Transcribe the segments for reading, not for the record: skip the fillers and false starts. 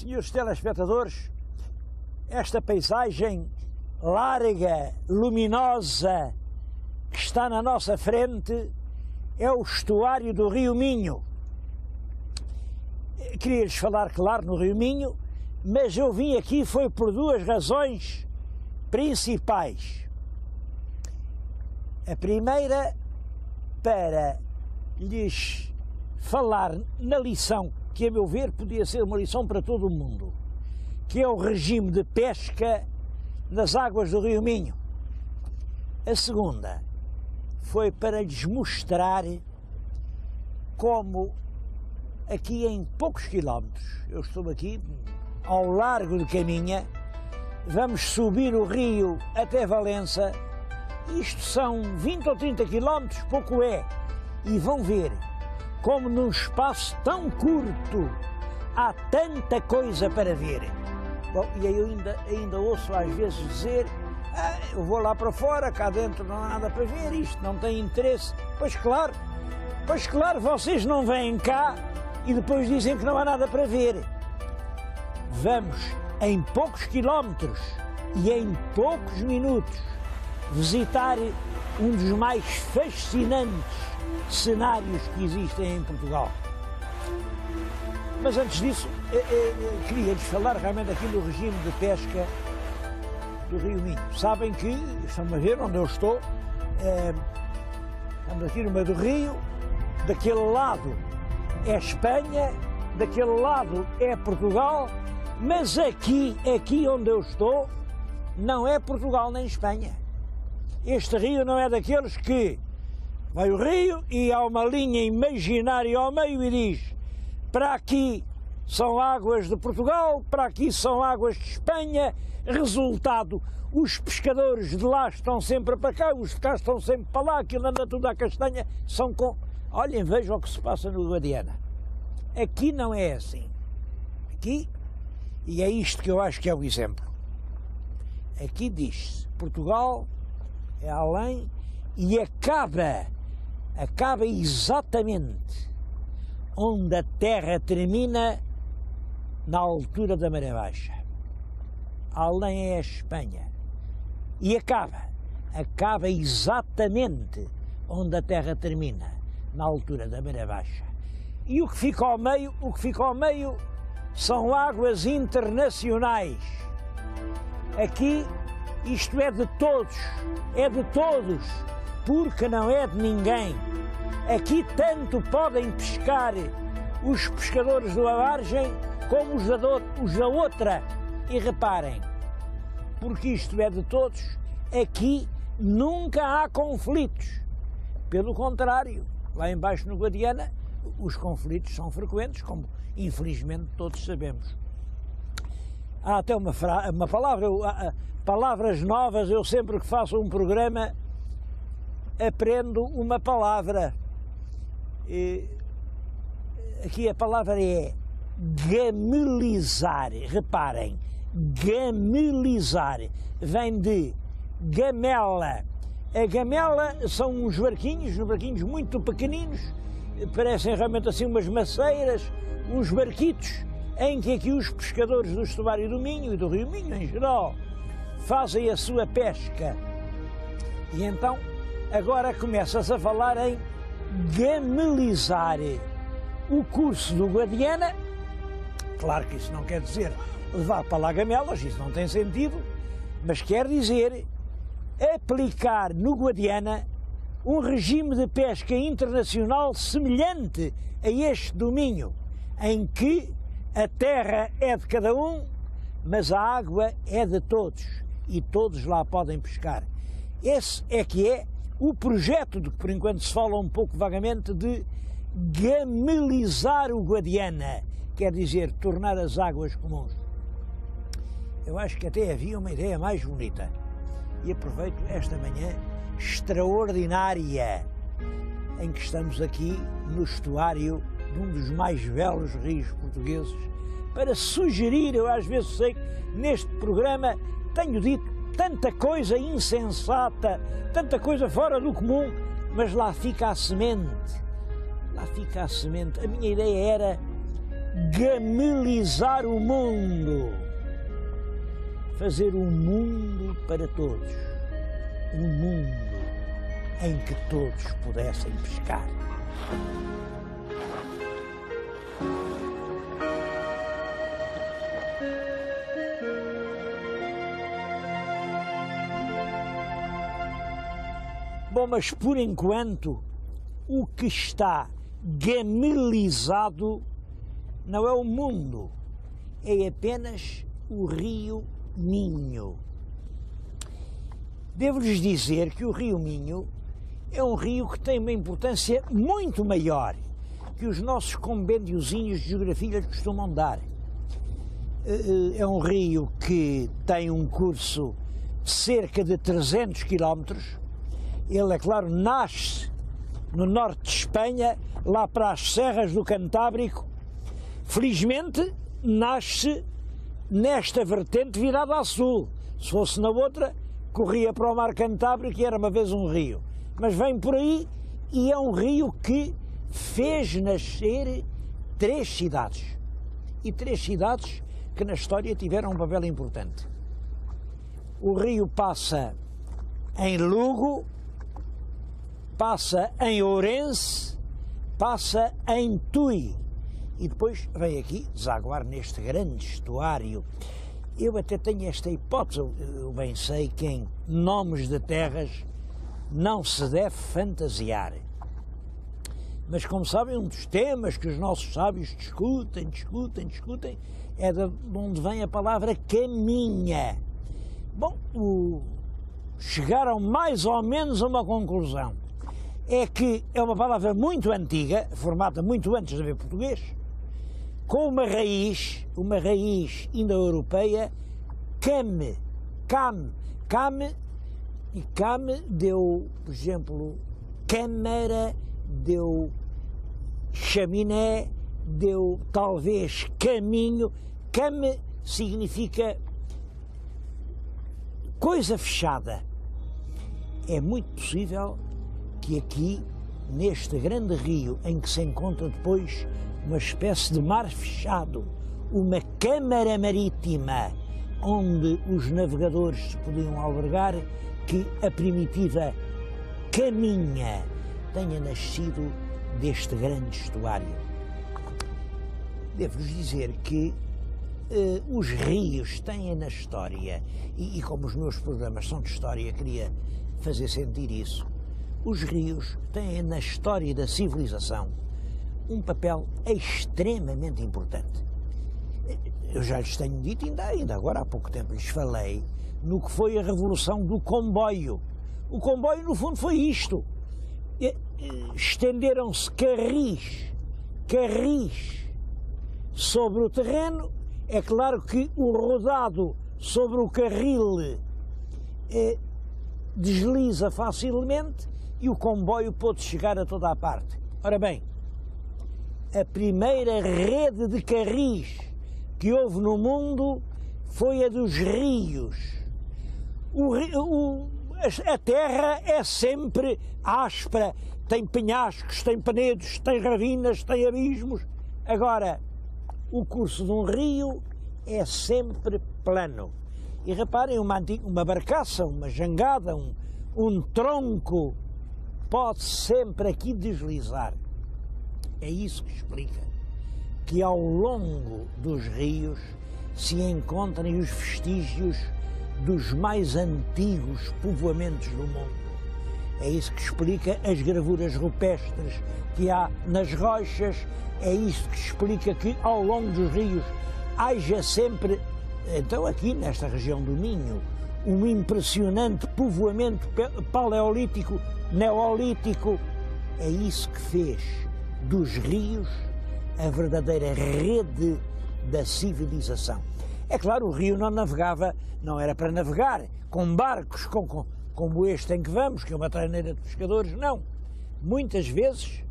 Senhores telespectadores, esta paisagem larga, luminosa, que está na nossa frente é o estuário do Rio Minho. Queria-lhes falar, claro, no Rio Minho, mas eu vim aqui foi por duas razões principais. A primeira, para lhes falar na lição, que a meu ver podia ser uma lição para todo o mundo, que é o regime de pesca nas águas do Rio Minho. A segunda foi para lhes mostrar como aqui em poucos quilómetros, eu estou aqui ao largo de Caminha, vamos subir o rio até Valença, isto são 20 ou 30 quilómetros, pouco é, e vão ver como num espaço tão curto há tanta coisa para ver. Bom, e eu ainda ouço às vezes dizer, eu vou lá para fora, cá dentro não há nada para ver, isto não tem interesse. Pois claro, vocês não vêm cá e depois dizem que não há nada para ver. Vamos, em poucos quilómetros e em poucos minutos, visitar um dos mais fascinantes cenários que existem em Portugal. Mas antes disso, queria-lhes falar realmente aqui do regime de pesca do Rio Minho. Sabem que, estão a ver onde eu estou, estamos aqui no meio do rio, daquele lado é Espanha, daquele lado é Portugal, mas aqui onde eu estou, não é Portugal nem Espanha. Este rio não é daqueles que vai o rio e há uma linha imaginária ao meio e diz: para aqui são águas de Portugal, para aqui são águas de Espanha. Resultado, os pescadores de lá estão sempre para cá, os de cá estão sempre para lá, aquilo anda tudo à castanha, são com... Olhem, vejam o que se passa no Guadiana. Aqui não é assim. Aqui, e é isto que eu acho que é o exemplo. Aqui diz-se, Portugal é além e acaba exatamente onde a terra termina na altura da maré baixa. Além é a Espanha. E acaba exatamente onde a terra termina, na altura da maré baixa. E o que fica ao meio são águas internacionais. Aqui isto é de todos, porque não é de ninguém. Aqui tanto podem pescar os pescadores de uma margem como os da outra. E reparem, porque isto é de todos, aqui nunca há conflitos. Pelo contrário, lá embaixo no Guadiana, os conflitos são frequentes, como infelizmente todos sabemos. Há até uma palavra, palavras novas, eu sempre que faço um programa aprendo uma palavra. Aqui a palavra é gamelizar. Reparem, gamelizar vem de gamela. A gamela são uns barquinhos muito pequeninos, parecem realmente assim umas maceiras, uns barquitos, em que aqui os pescadores do estuário do Minho e do Rio Minho em geral fazem a sua pesca. E então agora começa-se a falar em gamelizar. O curso do Guadiana, claro que isso não quer dizer levar para lá gamelas, isso não tem sentido, mas quer dizer aplicar no Guadiana um regime de pesca internacional semelhante a este do Minho, em que a terra é de cada um, mas a água é de todos e todos lá podem pescar. Esse é que é o projeto de que por enquanto se fala um pouco vagamente de gamelizar o Guadiana, quer dizer, tornar as águas comuns. Eu acho que até havia uma ideia mais bonita e aproveito esta manhã extraordinária em que estamos aqui no estuário de um dos mais belos rios portugueses para sugerir, eu às vezes sei que neste programa tenho dito tanta coisa insensata, tanta coisa fora do comum, mas lá fica a semente. Lá fica a semente. A minha ideia era gamelizar o mundo, fazer um mundo para todos, um mundo em que todos pudessem pescar. Bom, mas por enquanto o que está gamelizado não é o mundo, é apenas o Rio Minho. Devo-lhes dizer que o Rio Minho é um rio que tem uma importância muito maior que os nossos combêndiozinhos de geografia lhe costumam dar. É um rio que tem um curso de cerca de 300 quilómetros. Ele, é claro, nasce no norte de Espanha, lá para as serras do Cantábrico. Felizmente, nasce nesta vertente virada a sul. Se fosse na outra, corria para o mar Cantábrico e era uma vez um rio. Mas vem por aí e é um rio que fez nascer 3 cidades. E 3 cidades que na história tiveram um papel importante. O rio passa em Lugo, passa em Ourense, passa em Tui e depois vem aqui desaguar neste grande estuário. Eu até tenho esta hipótese, eu bem sei que em nomes de terras não se deve fantasiar. Mas como sabem, um dos temas que os nossos sábios discutem, é de onde vem a palavra caminha. Bom, chegaram mais ou menos a uma conclusão. É que é uma palavra muito antiga, formada muito antes de haver português, com uma raiz indo-europeia, came, e came deu, por exemplo, câmara, deu chaminé, deu talvez caminho. Came significa coisa fechada. É muito possível que aqui, neste grande rio, em que se encontra depois uma espécie de mar fechado, uma câmara marítima, onde os navegadores se podiam albergar, que a primitiva caminha tenha nascido deste grande estuário. Devo-vos dizer que os rios têm na história, e como os meus programas são de história, queria fazer sentir isso, os rios têm na história da civilização um papel extremamente importante. Eu já lhes tenho dito, ainda agora há pouco tempo lhes falei, no que foi a revolução do comboio. O comboio, no fundo, foi isto. Estenderam-se carris sobre o terreno. É claro que o rodado sobre o carril desliza facilmente e o comboio pôde chegar a toda a parte. Ora bem, a primeira rede de carris que houve no mundo foi a dos rios. A terra é sempre áspera, tem penhascos, tem penedos, tem ravinas, tem abismos. Agora, o curso de um rio é sempre plano. E reparem, uma barcaça, uma jangada, um tronco, pode sempre aqui deslizar. É isso que explica que ao longo dos rios se encontrem os vestígios dos mais antigos povoamentos do mundo. É isso que explica as gravuras rupestres que há nas rochas, é isso que explica que ao longo dos rios haja sempre, então aqui nesta região do Minho, um impressionante povoamento paleolítico, neolítico. É isso que fez dos rios a verdadeira rede da civilização. É claro, o rio não navegava, não era para navegar com barcos como este em que vamos, que é uma traineira de pescadores, não. Muitas vezes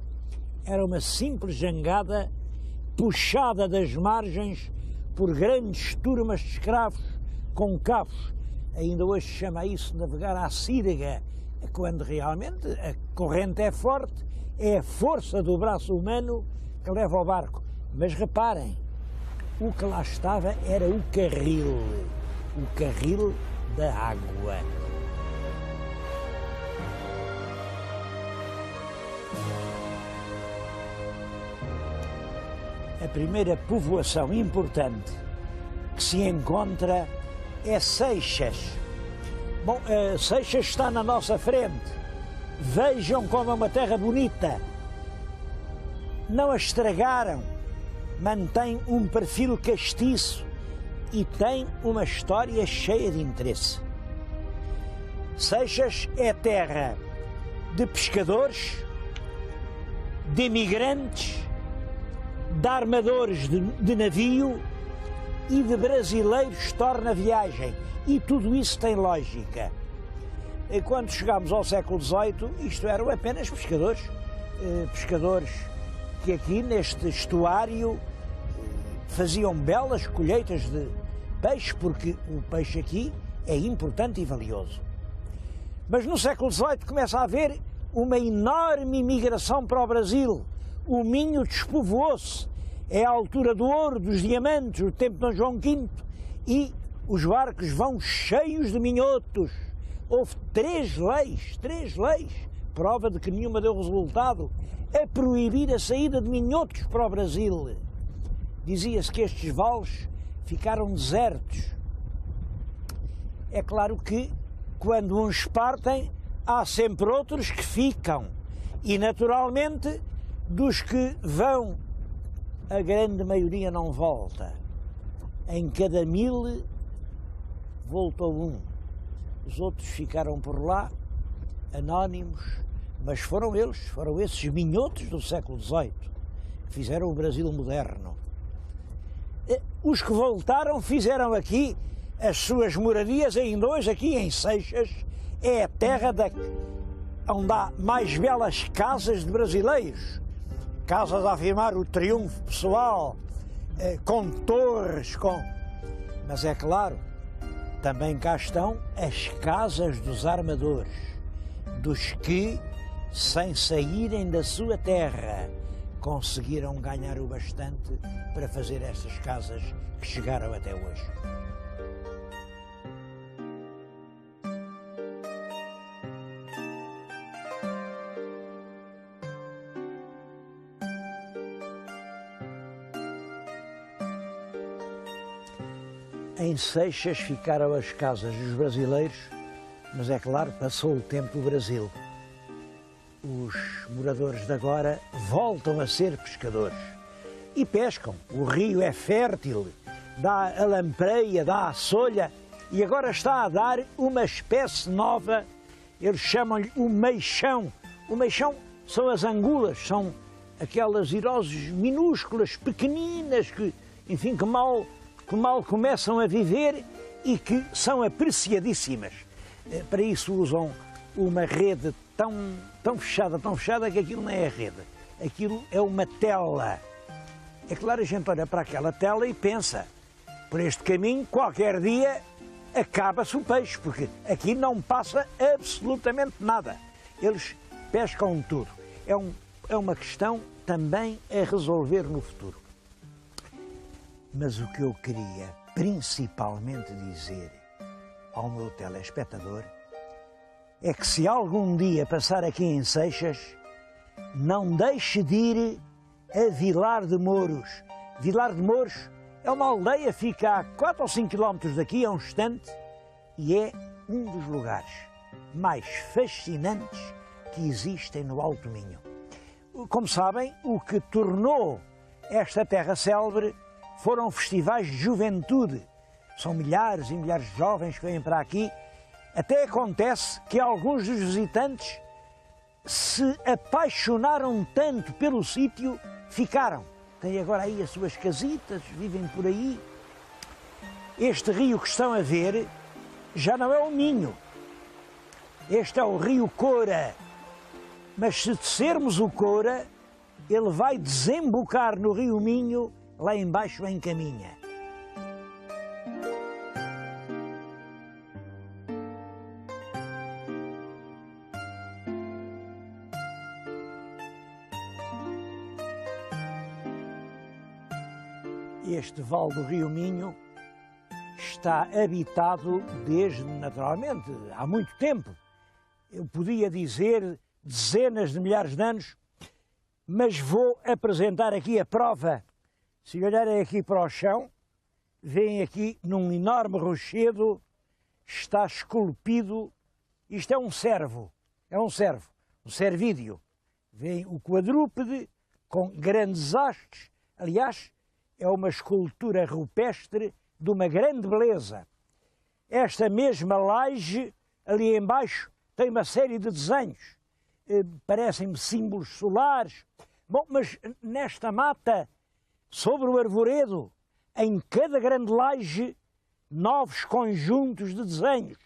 era uma simples jangada puxada das margens por grandes turmas de escravos com cabos. Ainda hoje se chama isso de navegar à sírega, quando realmente a corrente é forte, é a força do braço humano que leva o barco. Mas reparem, o que lá estava era o carril da água. A primeira povoação importante que se encontra é Seixas. Bom, Seixas está na nossa frente. Vejam como é uma terra bonita. Não a estragaram. Mantém um perfil castiço e tem uma história cheia de interesse. Seixas é terra de pescadores, de imigrantes, de armadores de navio e de brasileiros torna viagem. E tudo isso tem lógica. E quando chegámos ao século XVIII, isto eram apenas pescadores. Pescadores que aqui neste estuário faziam belas colheitas de peixe, porque o peixe aqui é importante e valioso. Mas no século XVIII começa a haver uma enorme imigração para o Brasil. O Minho despovoou-se. É a altura do ouro, dos diamantes, o tempo de Dom João V, e os barcos vão cheios de minhotos. Houve três leis, prova de que nenhuma deu resultado, a proibir a saída de minhotos para o Brasil. Dizia-se que estes vales ficaram desertos. É claro que, quando uns partem, há sempre outros que ficam. E, naturalmente, dos que vão, a grande maioria não volta. Em cada 1000 voltou um. Os outros ficaram por lá, anónimos, mas foram esses minhotos do século XVIII que fizeram o Brasil moderno. Os que voltaram fizeram aqui as suas moradias, ainda hoje aqui em Seixas é a terra onde há mais belas casas de brasileiros, casas a afirmar o triunfo pessoal, com torres, mas é claro, também cá estão as casas dos armadores, dos que, sem saírem da sua terra, conseguiram ganhar o bastante para fazer estas casas que chegaram até hoje. Em Seixas ficaram as casas dos brasileiros, mas é claro, passou o tempo do Brasil. Os moradores de agora voltam a ser pescadores e pescam. O rio é fértil, dá a lampreia, dá a solha e agora está a dar uma espécie nova, eles chamam-lhe o meixão. O meixão são as angulas, são aquelas iroses minúsculas, pequeninas, que, enfim, que mal começam a viver e que são apreciadíssimas. Para isso usam uma rede tão fechada que aquilo não é a rede, aquilo é uma tela. É claro, a gente olha para aquela tela e pensa, por este caminho, qualquer dia acaba-se o peixe, porque aqui não passa absolutamente nada. Eles pescam tudo. É uma questão também a resolver no futuro. Mas o que eu queria principalmente dizer ao meu telespectador é que se algum dia passar aqui em Seixas, não deixe de ir a Vilar de Mouros. Vilar de Mouros é uma aldeia, fica a 4 ou 5 quilómetros daqui, a um instante, e é um dos lugares mais fascinantes que existem no Alto Minho. Como sabem, o que tornou esta terra célebre foram festivais de juventude. São milhares e milhares de jovens que vêm para aqui. Até acontece que alguns dos visitantes se apaixonaram tanto pelo sítio, ficaram. Têm agora aí as suas casitas, vivem por aí. Este rio que estão a ver já não é o Minho. Este é o rio Coura. Mas se descermos o Coura, ele vai desembocar no rio Minho, lá embaixo em Caminha. Este vale do Rio Minho está habitado desde, naturalmente, há muito tempo. Eu podia dizer dezenas de milhares de anos, mas vou apresentar aqui a prova. Se olharem aqui para o chão, veem aqui num enorme rochedo, está esculpido, isto é um cervo, um cervídeo. Vem o quadrúpede com grandes hastes, aliás, é uma escultura rupestre de uma grande beleza. Esta mesma laje, ali embaixo, tem uma série de desenhos, parecem-me símbolos solares. Bom, mas nesta mata, sobre o arvoredo, em cada grande laje, novos conjuntos de desenhos.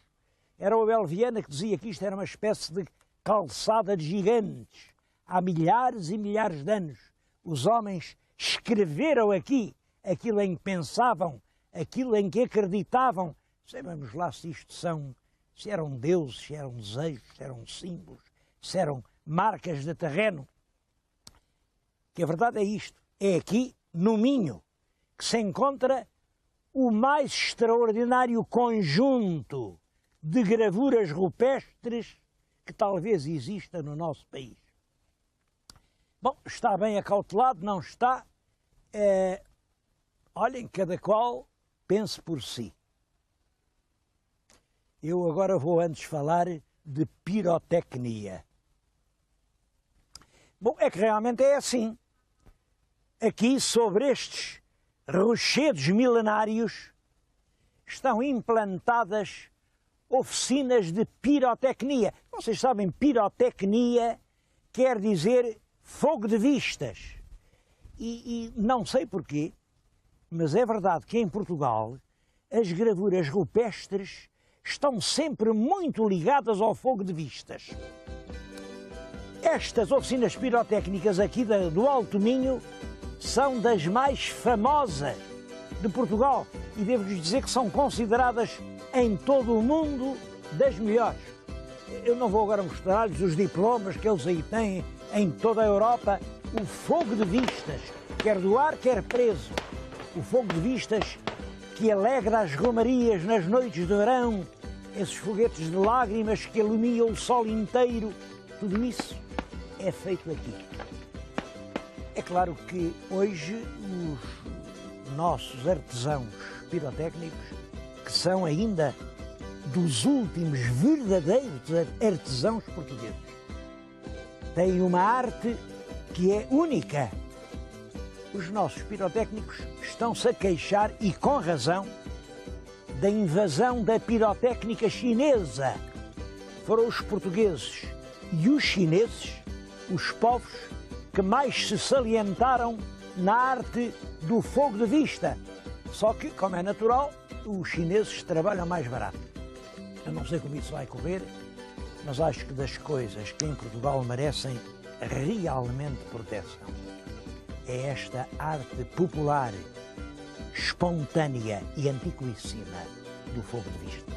Era o Abel Viana que dizia que isto era uma espécie de calçada de gigantes. Há milhares e milhares de anos, os homens escreveram aqui aquilo em que pensavam, aquilo em que acreditavam. Sabemos lá se se eram deuses, se eram desejos, se eram símbolos, se eram marcas de terreno. Que a verdade é isto, é aqui, no Minho, que se encontra o mais extraordinário conjunto de gravuras rupestres que talvez exista no nosso país. Bom, está bem acautelado, não está? Olhem, cada qual pense por si. Eu agora vou antes falar de pirotecnia. Bom, é que realmente é assim. Aqui, sobre estes rochedos milenários, estão implantadas oficinas de pirotecnia. Vocês sabem, pirotecnia quer dizer fogo de vistas. E não sei porquê, mas é verdade que em Portugal as gravuras rupestres estão sempre muito ligadas ao fogo de vistas. Estas oficinas pirotécnicas aqui do Alto Minho são das mais famosas de Portugal e devo-lhes dizer que são consideradas em todo o mundo das melhores. Eu não vou agora mostrar-lhes os diplomas que eles aí têm em toda a Europa. O fogo de vistas, quer do ar, quer preso. O fogo de vistas que alegra as romarias nas noites de verão, esses foguetes de lágrimas que iluminam o sol inteiro, tudo isso é feito aqui. É claro que hoje os nossos artesãos pirotécnicos, que são ainda dos últimos verdadeiros artesãos portugueses, têm uma arte que é única. Os nossos pirotécnicos estão-se a queixar, e com razão, da invasão da pirotécnica chinesa. Foram os portugueses e os chineses os povos que mais se salientaram na arte do fogo de vista. Só que, como é natural, os chineses trabalham mais barato. Eu não sei como isso vai correr, mas acho que das coisas que em Portugal merecem realmente proteção é esta arte popular, espontânea e antiquíssima do fogo de vista.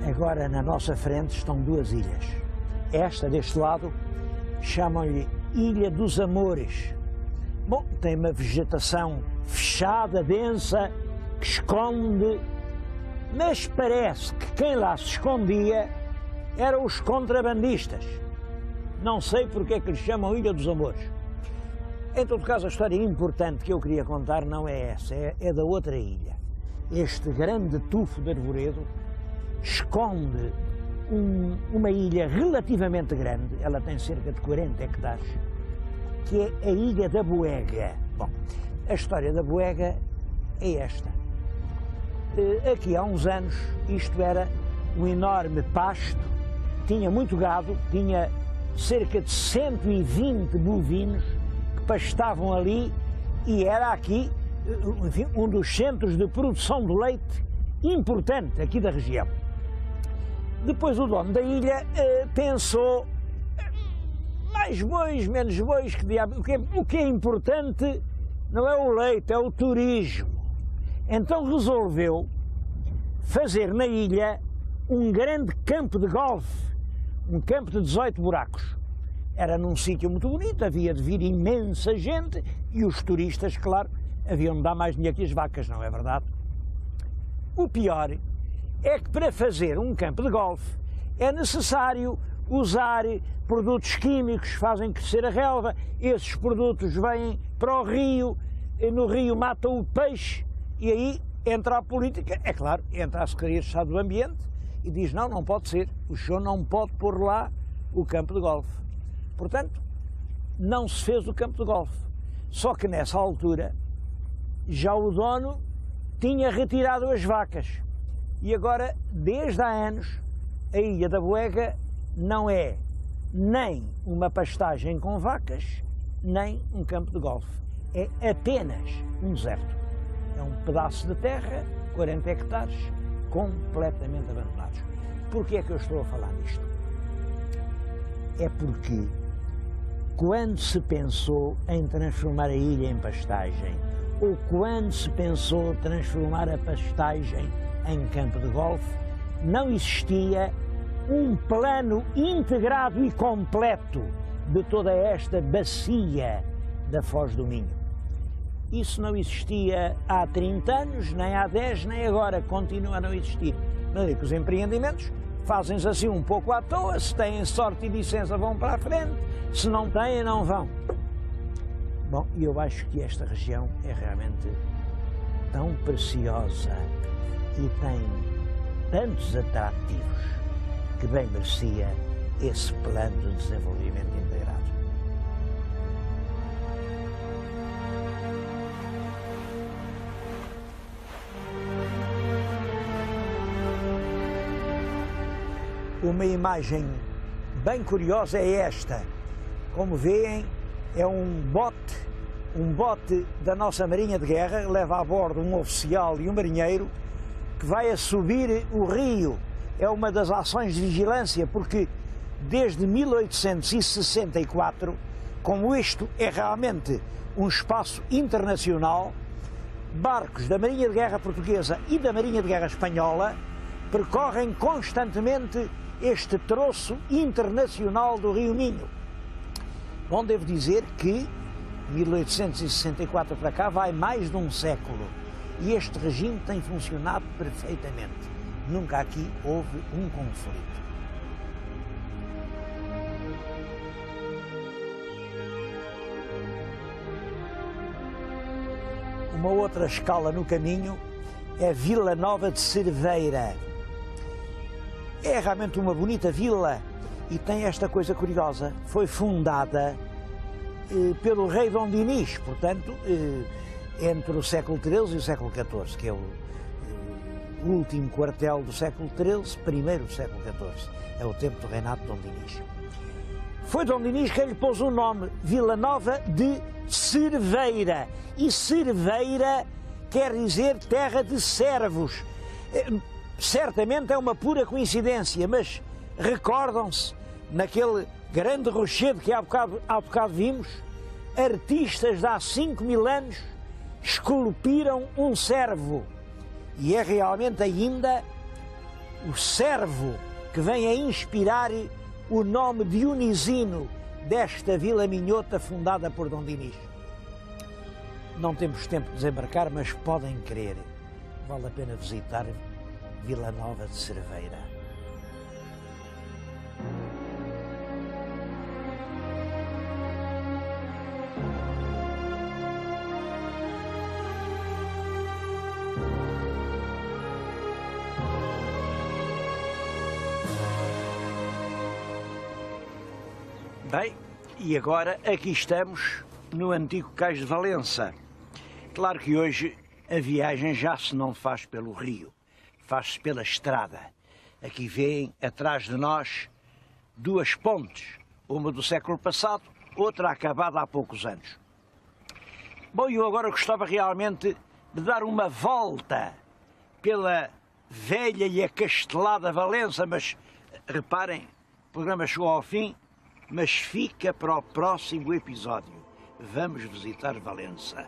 Agora, na nossa frente, estão duas ilhas. Esta, deste lado, chamam-lhe Ilha dos Amores. Bom, tem uma vegetação fechada, densa, que esconde, mas parece que quem lá se escondia eram os contrabandistas. Não sei porque é que lhe chamam Ilha dos Amores. Em todo caso, a história importante que eu queria contar não é essa, é da outra ilha. Este grande tufo de arvoredo esconde uma ilha relativamente grande, ela tem cerca de 40 hectares, que é a Ilha da Boega. Bom, a história da Boega é esta. Aqui há uns anos isto era um enorme pasto, tinha muito gado, tinha cerca de 120 bovinos que pastavam ali e era aqui, enfim, um dos centros de produção de leite importante aqui da região. Depois o dono da ilha pensou, mais bois, menos bois, que diabo, o que é importante não é o leite, é o turismo. Então resolveu fazer na ilha um grande campo de golfe, um campo de 18 buracos. Era num sítio muito bonito, havia de vir imensa gente e os turistas, claro, haviam de dar mais dinheiro que as vacas, não é verdade? O pior é que para fazer um campo de golfe é necessário usar produtos químicos que fazem crescer a relva. Esses produtos vêm para o rio, no rio matam o peixe e aí entra a política, é claro, entra a Secretaria de Estado do Ambiente e diz não pode ser, o senhor não pode pôr lá o campo de golfe. Portanto, não se fez o campo de golfe. Só que nessa altura já o dono tinha retirado as vacas e agora, desde há anos, a Ilha da Boega não é nem uma pastagem com vacas, nem um campo de golfe. É apenas um deserto. É um pedaço de terra, 40 hectares, completamente abandonados. Porquê é que eu estou a falar nisto? É porque quando se pensou em transformar a ilha em pastagem, ou quando se pensou transformar a pastagem em campo de golfe, não existia um plano integrado e completo de toda esta bacia da Foz do Minho. Isso não existia há 30 anos, nem há 10, nem agora, continua a não existir. Não é que os empreendimentos fazem-se assim um pouco à toa, se têm sorte e licença vão para a frente, se não têm, não vão. Bom, eu acho que esta região é realmente tão preciosa e tem tantos atrativos que bem merecia esse plano de desenvolvimento integrado. Uma imagem bem curiosa é esta. Como veem, é um bote da nossa Marinha de Guerra, leva a bordo um oficial e um marinheiro, que vai a subir o rio. É uma das ações de vigilância, porque desde 1864, como isto é realmente um espaço internacional, barcos da Marinha de Guerra Portuguesa e da Marinha de Guerra Espanhola percorrem constantemente este troço internacional do Rio Minho. Bom, devo dizer que 1864 para cá vai mais de um século e este regime tem funcionado perfeitamente. Nunca aqui houve um conflito. Uma outra escala no caminho é Vila Nova de Cerveira. É realmente uma bonita vila e tem esta coisa curiosa. Foi fundada pelo rei Dom Dinis, portanto, entre o século XIII e o século XIV, que é o último quartel do século XIII, primeiro do século XIV. É o tempo do reinado de Dom Dinis. Foi Dom Dinis quem lhe pôs o nome Vila Nova de Cerveira. E Cerveira quer dizer terra de servos. Certamente é uma pura coincidência, mas recordam-se, naquele grande rochedo que há bocado vimos, artistas de há 5.000 anos esculpiram um servo. E é realmente ainda o servo que vem a inspirar o nome dionisino desta Vila Minhota fundada por Dom Dinis. Não temos tempo de desembarcar, mas podem crer, vale a pena visitar Vila Nova de Cerveira. Bem, e agora aqui estamos no antigo Cais de Valença. Claro que hoje a viagem já se não faz pelo rio, faz-se pela estrada. Aqui vêem atrás de nós duas pontes, uma do século passado, outra acabada há poucos anos. Bom, eu agora gostava realmente de dar uma volta pela velha e acastelada Valença, mas reparem, o programa chegou ao fim, mas fica para o próximo episódio. Vamos visitar Valença.